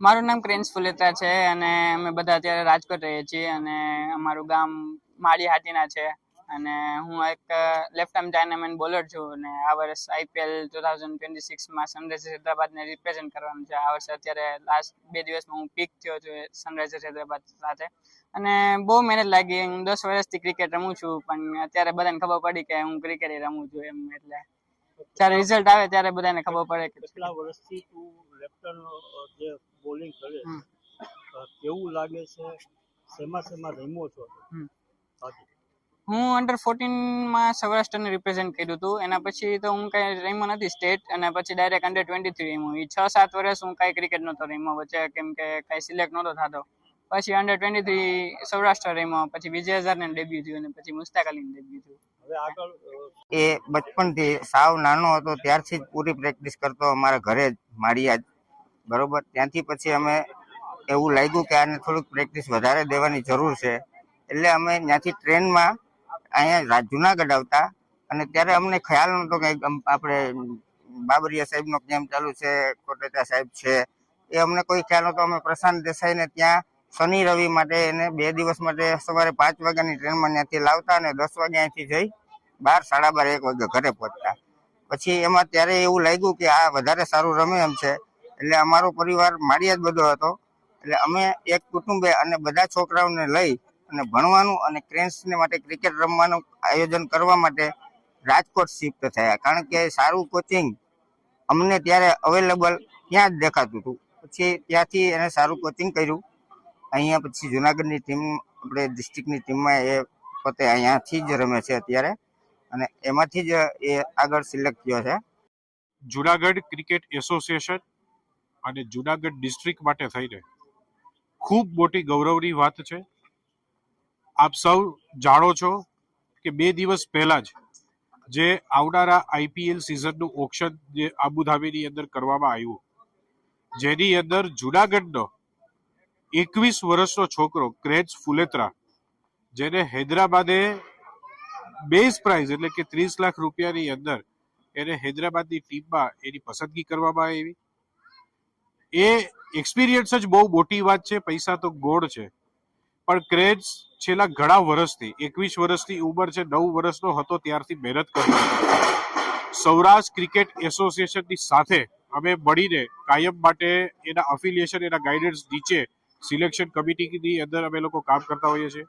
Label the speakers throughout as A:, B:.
A: મારું નામ ક્રેન્સ ફુલેત્રા છે અને અમે બધા અત્યારે રાજકોટ રહીએ છીએ અને અમારું ગામ માળી હાટીના છે અને હું એક લેફ્ટ આર્મ ડાયનામેન બોલર છું અને આ વર્ષ IPL 2026માં સનરાઈઝર્સ હૈદરાબાદને રિપ્રેઝેન્ટ કરવાનું છે. આ વર્ષે અત્યારે લાસ્ટ 2 દિવસમાં હું પીક થયો છું સનરાઈઝર્સ હૈદરાબાદ સાથે અને બહુ મહેનત લાગી. હું 10 વર્ષથી ક્રિકેટ રમું છું પણ અત્યારે બધાને ખબર પડી કે હું ક્રિકેટ રમું છું એમ, એટલે જ્યારે રિઝલ્ટ આવે ત્યારે બધાને ખબર પડે કે
B: કેટલા વર્ષથી તું લેફ્ટન જે બોલિંગ કરે કેવું લાગે છે, શેમાં રમ્યો છો?
A: હું અંડર 14માં સૌરાષ્ટ્રને રિપ્રેઝેન્ટ કર્યું હતું. એના પછી તો હું કાંઈ રમ્યો નથી સ્ટેટ, અને પછી ડાયરેક્ટ અંડર 23 રમ્યો. એ 6-7 વર્ષ હું કાંઈ ક્રિકેટ નહોતો રમ્યો વચ્ચે, કેમ કે કાંઈ સિલેક્ટ નહોતો થતો. પછી અંડર 23 સૌરાષ્ટ્ર રમ્યો, પછી વિજય હઝારેને ડેબ્યુ થયું અને પછી મુશ્તાક અલીનું ડેબ્યુ થયું.
B: હવે આગળ
C: એ બચપનથી સાવ નાનો હતો ત્યારથી જ પૂરી પ્રેક્ટિસ કરતો અમારા ઘરે જ માળિયા જ, બરોબર. ત્યાંથી પછી અમે એવું લાગ્યું કે આને થોડુંક પ્રેક્ટિસ વધારે દેવાની જરૂર છે, એટલે અમે ત્યાંથી ટ્રેનમાં અહીંયા જુનાગઢ આવતા અને ત્યારે અમને ખ્યાલ નહોતો કે આપણે બાબરિયા સાહેબનો કેમ્પ ચાલુ છે, કોટેચા સાહેબ છે, એ અમને કોઈ ખ્યાલ નહોતો. અમે પ્રશાંત દેસાઈને ત્યાં શનિ રવિ માટે એને 2 દિવસ માટે સવારે 5 વાગ્યાની ટ્રેનમાં ત્યાંથી લાવતા અને 10 વાગ્યા અહીંથી જઈ 12, 12:30, 1 વાગે ઘરે પહોંચતા. પછી એમાં ત્યારે એવું લાગ્યું કે આ વધારે સારું રમે એમ છે, એટલે અમારો પરિવાર માળિયા જ બધો હતો, એટલે અમે એક કુટુંબે અને બધા છોકરાઓને લઈ અને ભણવાનું અને ક્રેન્સને માટે ક્રિકેટ રમવાનું આયોજન કરવા માટે રાજકોટ શિફ્ટ થયા, કારણ કે સારું કોચિંગ અમને ત્યારે અવેલેબલ ત્યાં જ દેખાતું હતું. પછી ત્યાંથી એને સારું કોચિંગ કર્યું. અહીંયા પછી જુનાગઢની ટીમ, આપણે ડિસ્ટ્રિક્ટની ટીમમાં એ પોતે અહીંયાથી જ રમે છે અત્યારે, અને એમાંથી જ એ આગળ સિલેક્ટ થયો છે.
D: જુનાગઢ ક્રિકેટ એસોસિએશન અને જુનાગઢ ડિસ્ટ્રિક્ટ માટે થઈને ખૂબ મોટી ગૌરવની વાત છે. આપ સૌ જાણો છો કે 2 દિવસ પહેલા જ જે આવનારા IPL સિઝનનું ઓક્શન જે આબુધાબીની અંદર કરવામાં આવ્યું, જેની અંદર જુનાગઢનો 21 વર્ષનો છોકરો ક્રેન્સ ફુલેત્રા, જેને હૈદરાબાદે બેઝ પ્રાઇઝ એટલે કે 30 લાખ રૂપિયાની અંદર એને હૈદરાબાદની ટીમમાં એની પસંદગી કરવામાં આવી. એ એક્સપિરિયન્સ જ બહુ મોટી વાત છે. પૈસા તો ગોળ છે, પણ ક્રેન્સ છેલ્લા ઘણા વર્ષથી, 21 વર્ષની ઉંમર છે, 9 વર્ષનો હતો ત્યારથી મહેનત કરી. સૌરાષ્ટ્ર ક્રિકેટ એસોસિએશનની સાથે અમે મળીને કાયમ માટે એના અફિલિયેશન, એના ગાઈડન્સ નીચે સિલેક્શન કમિટીની અંદર અમે લોકો કામ કરતા હોઈએ છીએ.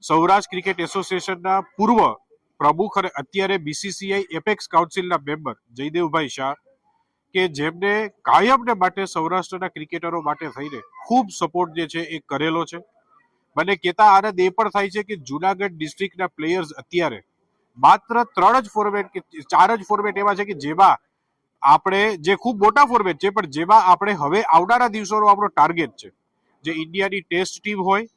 D: સૌરાષ્ટ્ર ક્રિકેટ એસોસિએશનના પૂર્વ પ્રમુખ અને અત્યારે BCCI apex કાઉન્સિલના member Jaydevbhai Shah, કે જેમને કાયમને માટે સૌરાષ્ટ્રના ક્રિકેટરો માટે થઈને ખૂબ સપોર્ટ જે છે એ કરેલો છે. મને કહેતા આનંદ એ પણ થાય છે કે જુનાગઢ ડિસ્ટ્રિક્ટના પ્લેયર્સ અત્યારે માત્ર 3 જ ફોર્મેટ કે 4 જ ફોર્મેટ એવા છે કે જેમાં આપણે, જે ખૂબ મોટા ફોર્મેટ છે, પણ જેમાં આપણે હવે આવનારા દિવસોનો આપણો ટાર્ગેટ છે, જે ઇન્ડિયાની ટેસ્ટ ટીમ હોય,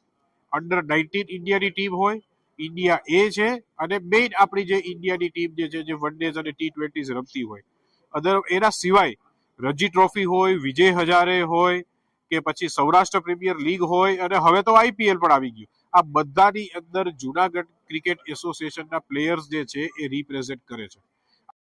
D: અંડર 19 ઇન્ડિયાની ટીમ હોય, ઇન્ડિયા એ છે, અને મેઇન આપણી જે ઇન્ડિયાની ટીમ જે છે જે વન ડેઝ અને T20s રમતી હોય. એના સિવાય રણજી ટ્રોફી હોય, વિજય હજારે હોય, કે પછી સૌરાષ્ટ્ર પ્રીમિયર લીગ હોય, અને હવે તો IPL પણ આવી ગયું. આ બધાની અંદર જુનાગઢ ક્રિકેટ એસોસિએશનના પ્લેયર્સ જે છે એ રિપ્રેઝેન્ટ કરે છે.